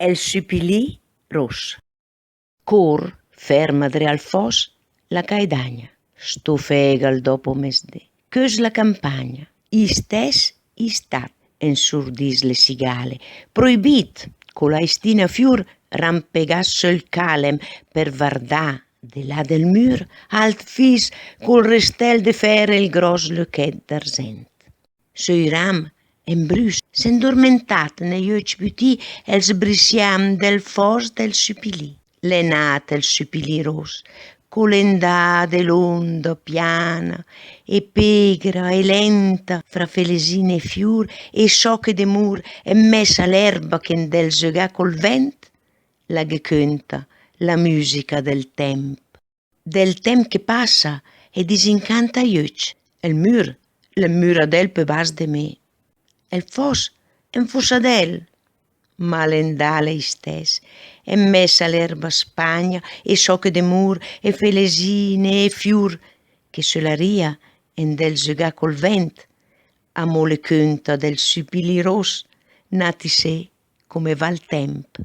El supilì ros. Cor ferma dre al fos la caedagna. Sto fegal dopo mesdì. Chös la campagna. Istes istat ensurdis le cigale. Proibit co la istina fiur rampegasse sul calem per vardà de là del mur alt fis col restel de fere il gros lechet d'arsent. Sui ram en brus s'endormentat negli oig bütì els brissiam del fos del supilì. L'è nat el supilì ros, colendà de l'onda piana e pegra e lenta fra felesine e fiur e sciocche de mur en messa l'erba che del zögà col vent, la ghe la musica del temp che passa e disincanta gli oig. El mur adel pe bas de me. El fos en fossadel, ma l'endale istes, en messa l'erba spagna e sciocche de mur e felesine e fiur che se la ria en del zögà col vent, amo le cunta del supilì ros, nati sé come va il temp.